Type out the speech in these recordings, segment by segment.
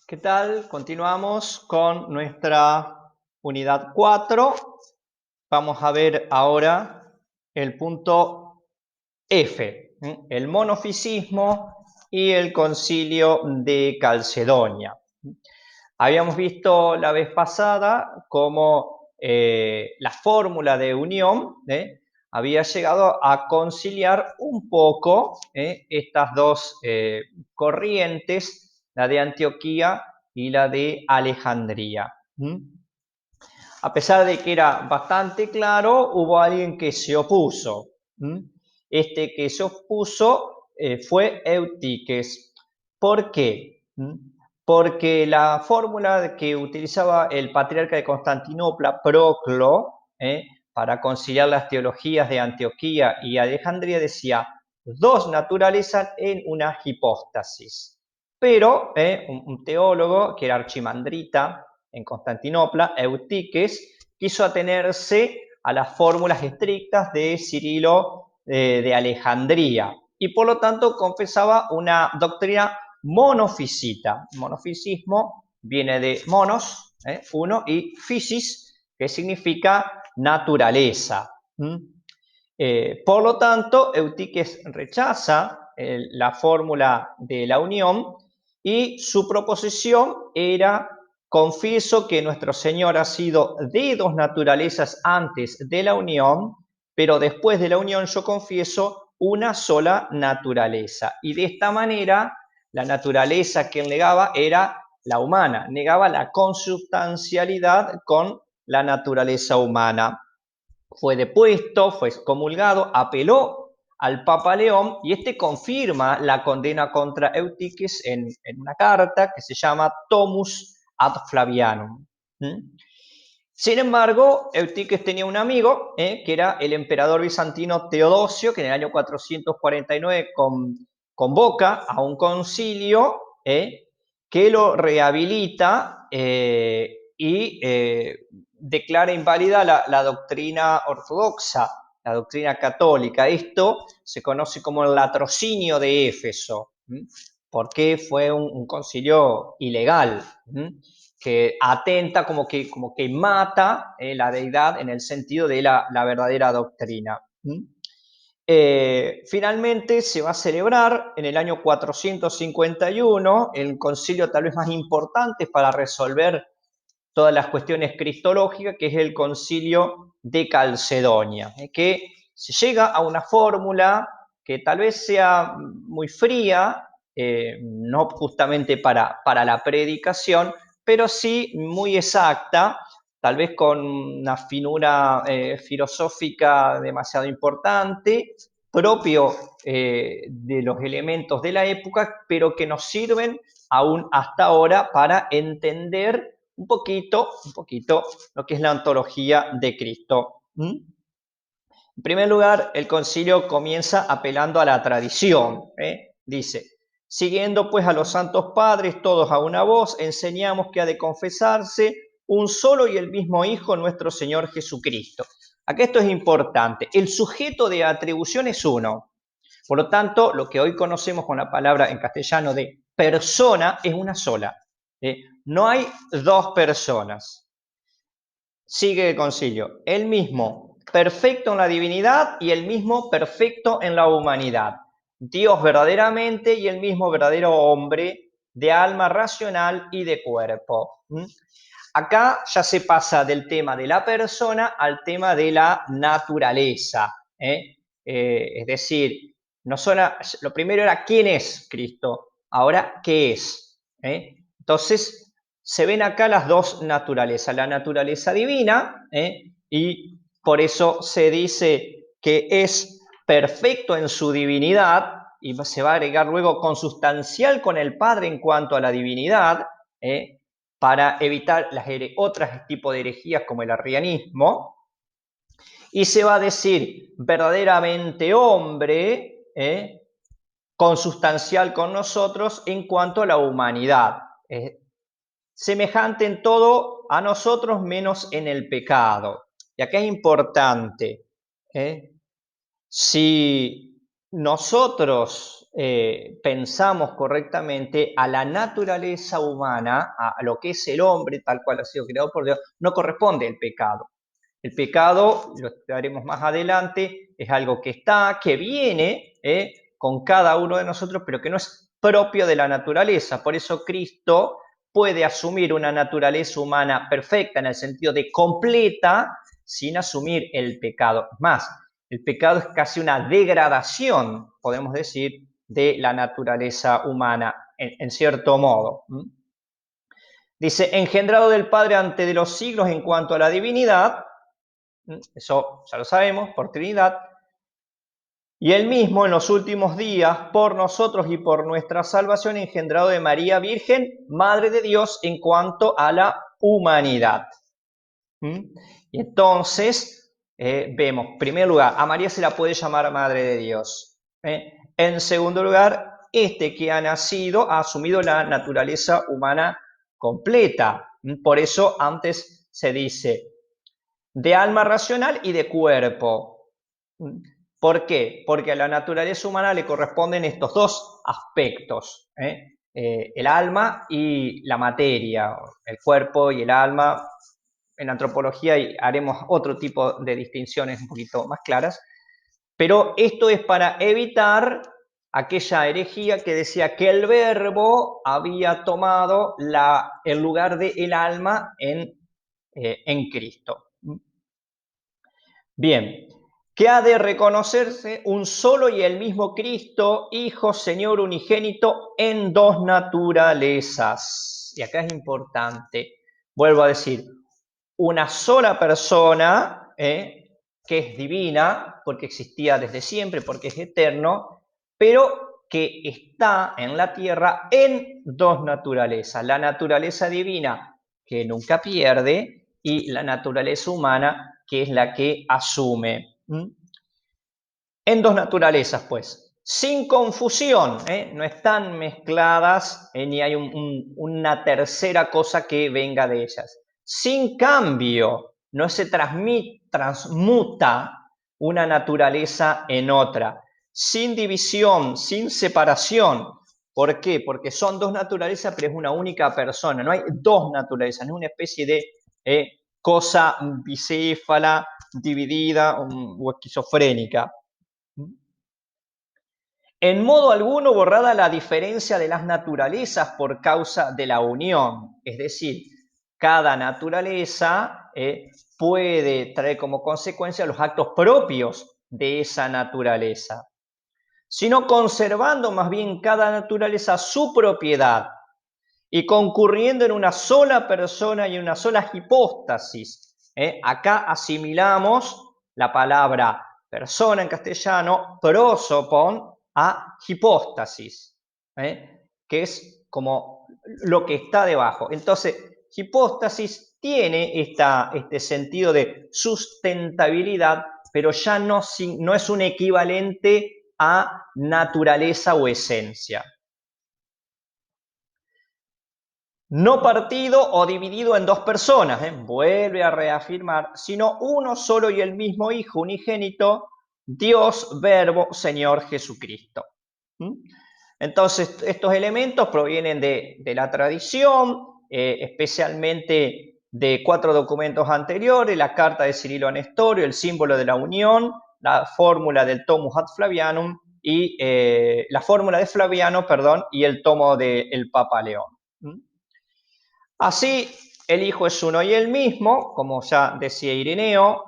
¿Qué tal? Continuamos con nuestra unidad 4. Vamos a ver ahora el punto F, el monofisismo y el concilio de Calcedonia. Habíamos visto la vez pasada cómo la fórmula de unión había llegado a conciliar un poco estas dos corrientes, la de Antioquía y la de Alejandría. A pesar de que era bastante claro, hubo alguien que se opuso. Este que se opuso fue Eutiques. ¿Por qué? Porque la fórmula que utilizaba el patriarca de Constantinopla, Proclo, para conciliar las teologías de Antioquía y Alejandría, decía dos naturalezas en una hipóstasis. Pero un teólogo, que era Archimandrita, en Constantinopla, Eutiques, quiso atenerse a las fórmulas estrictas de Cirilo de Alejandría y por lo tanto confesaba una doctrina monofisita. Monofisismo viene de monos, uno, y physis, que significa naturaleza. Por lo tanto, Eutiques rechaza la fórmula de la unión y su proposición era: confieso que nuestro Señor ha sido de dos naturalezas antes de la unión, pero después de la unión yo confieso una sola naturaleza. Y de esta manera, la naturaleza que él negaba era la humana, negaba la consubstancialidad con la naturaleza humana. Fue depuesto, fue excomulgado, apeló al Papa León y este confirma la condena contra Eutiques en una carta que se llama Tomus ad Flavianum. Sin embargo, Eutiques tenía un amigo que era el emperador bizantino Teodosio, que en el año 449 convoca a un concilio que lo rehabilita y declara inválida la doctrina ortodoxa, la doctrina católica. Esto se conoce como el latrocinio de Éfeso, porque fue un concilio ilegal, que atenta, como que mata la deidad en el sentido de la verdadera doctrina. Finalmente se va a celebrar en el año 451 el concilio tal vez más importante para resolver todas las cuestiones cristológicas, que es el concilio de Calcedonia, que se llega a una fórmula que tal vez sea muy fría, no justamente para la predicación, pero sí muy exacta, tal vez con una finura filosófica demasiado importante, propio de los elementos de la época, pero que nos sirven aún hasta ahora para entender un poquito lo que es la ontología de Cristo. En primer lugar, el concilio comienza apelando a la tradición. Dice: siguiendo pues a los santos padres, todos a una voz, enseñamos que ha de confesarse un solo y el mismo Hijo, nuestro Señor Jesucristo. Acá esto es importante. El sujeto de atribución es uno. Por lo tanto, lo que hoy conocemos con la palabra en castellano de persona es una sola. No hay dos personas. Sigue el concilio: el mismo perfecto en la divinidad y el mismo perfecto en la humanidad. Dios verdaderamente y el mismo verdadero hombre, de alma racional y de cuerpo. Acá ya se pasa del tema de la persona al tema de la naturaleza. Es decir, no solo, lo primero era quién es Cristo, ahora qué es. Entonces, se ven acá las dos naturalezas, la naturaleza divina, y por eso se dice que es perfecto en su divinidad, y se va a agregar luego consustancial con el Padre en cuanto a la divinidad, para evitar otros tipos de herejías como el arrianismo, y se va a decir verdaderamente hombre, consustancial con nosotros en cuanto a la humanidad, semejante en todo a nosotros menos en el pecado. Y acá es importante, si nosotros pensamos correctamente, a la naturaleza humana, a lo que es el hombre, tal cual ha sido creado por Dios, no corresponde el pecado. El pecado, lo estudiaremos más adelante, es algo que está, que viene con cada uno de nosotros, pero que no es propio de la naturaleza. Por eso Cristo puede asumir una naturaleza humana perfecta, en el sentido de completa, sin asumir el pecado. Más, el pecado es casi una degradación, podemos decir, de la naturaleza humana, en cierto modo. Dice, engendrado del Padre antes de los siglos en cuanto a la divinidad, eso ya lo sabemos, por Trinidad, y él mismo en los últimos días, por nosotros y por nuestra salvación, engendrado de María Virgen, Madre de Dios, en cuanto a la humanidad. Y entonces, vemos, en primer lugar, a María se la puede llamar Madre de Dios. En segundo lugar, este que ha nacido ha asumido la naturaleza humana completa. Por eso antes se dice de alma racional y de cuerpo. ¿Por qué? Porque a la naturaleza humana le corresponden estos dos aspectos, el alma y la materia, el cuerpo y el alma. En antropología haremos otro tipo de distinciones un poquito más claras, pero esto es para evitar aquella herejía que decía que el verbo había tomado el lugar del alma en Cristo. Bien, que ha de reconocerse un solo y el mismo Cristo, Hijo, Señor unigénito, en dos naturalezas. Y acá es importante, vuelvo a decir, una sola persona, que es divina, porque existía desde siempre, porque es eterno, pero que está en la tierra en dos naturalezas. La naturaleza divina, que nunca pierde, y la naturaleza humana, que es la que asume. En dos naturalezas, pues, sin confusión, no están mezcladas, ni hay una tercera cosa que venga de ellas. Sin cambio, no se transmuta una naturaleza en otra. Sin división, sin separación. ¿Por qué? Porque son dos naturalezas, pero es una única persona. No hay dos naturalezas, no es una especie de cosa bicéfala, dividida o esquizofrénica. En modo alguno borrada la diferencia de las naturalezas por causa de la unión. Es decir, cada naturaleza puede traer como consecuencia los actos propios de esa naturaleza, sino conservando más bien cada naturaleza su propiedad y concurriendo en una sola persona y en una sola hipóstasis. Acá asimilamos la palabra persona en castellano, prosopon, a hipóstasis, que es como lo que está debajo. Entonces, hipóstasis tiene este sentido de sustentabilidad, pero ya no es un equivalente a naturaleza o esencia. No partido o dividido en dos personas, vuelve a reafirmar, sino uno solo y el mismo Hijo unigénito, Dios, Verbo, Señor Jesucristo. Entonces, estos elementos provienen de la tradición, especialmente de 4 documentos anteriores, la carta de Cirilo a Nestorio, el símbolo de la unión, la fórmula del Tomus ad Flavianum y la fórmula de Flaviano, y el tomo del Papa León. Así, el Hijo es uno y el mismo, como ya decía Ireneo,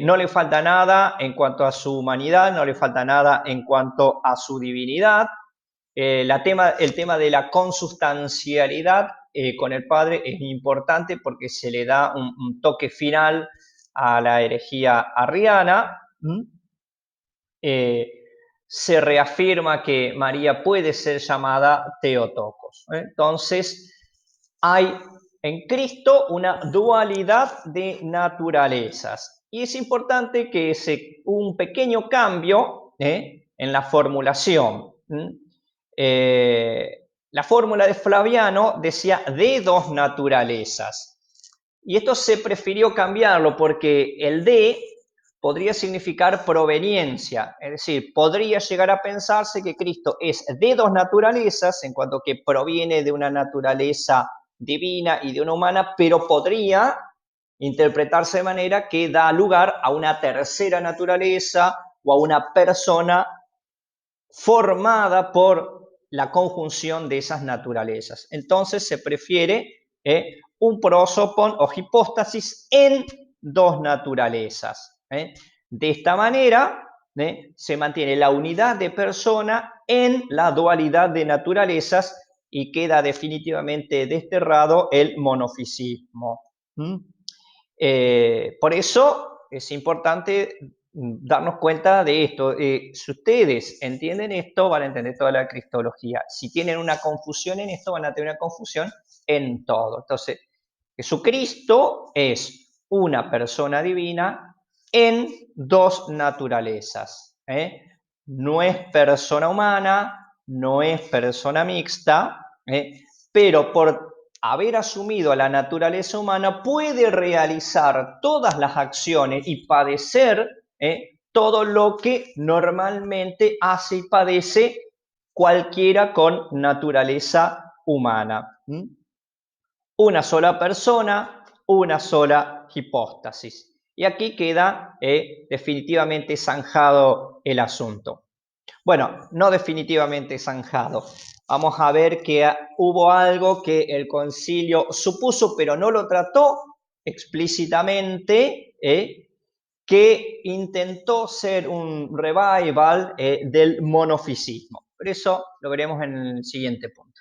no le falta nada en cuanto a su humanidad, no le falta nada en cuanto a su divinidad. El tema de la consustancialidad con el Padre es importante porque se le da un toque final a la herejía arriana. Se reafirma que María puede ser llamada Theotokos. Entonces, hay en Cristo una dualidad de naturalezas. Y es importante que un pequeño cambio en la formulación. La fórmula de Flaviano decía de dos naturalezas. Y esto se prefirió cambiarlo porque el de podría significar proveniencia, es decir, podría llegar a pensarse que Cristo es de dos naturalezas, en cuanto que proviene de una naturaleza divina y de una humana, pero podría interpretarse de manera que da lugar a una tercera naturaleza o a una persona formada por la conjunción de esas naturalezas. Entonces se prefiere un prosopon o hipóstasis en dos naturalezas. De esta manera se mantiene la unidad de persona en la dualidad de naturalezas y queda definitivamente desterrado el monofisismo. Por eso es importante darnos cuenta de esto. Si ustedes entienden esto, van a entender toda la cristología. Si tienen una confusión en esto, van a tener una confusión en todo. Entonces, Jesucristo es una persona divina en dos naturalezas. No es persona humana, no es persona mixta, pero por haber asumido la naturaleza humana puede realizar todas las acciones y padecer todo lo que normalmente hace y padece cualquiera con naturaleza humana. Una sola persona, una sola hipóstasis. Y aquí queda definitivamente zanjado el asunto. Bueno, no definitivamente zanjado. Vamos a ver que hubo algo que el concilio supuso, pero no lo trató explícitamente, que intentó ser un revival del monofisismo. Pero eso lo veremos en el siguiente punto.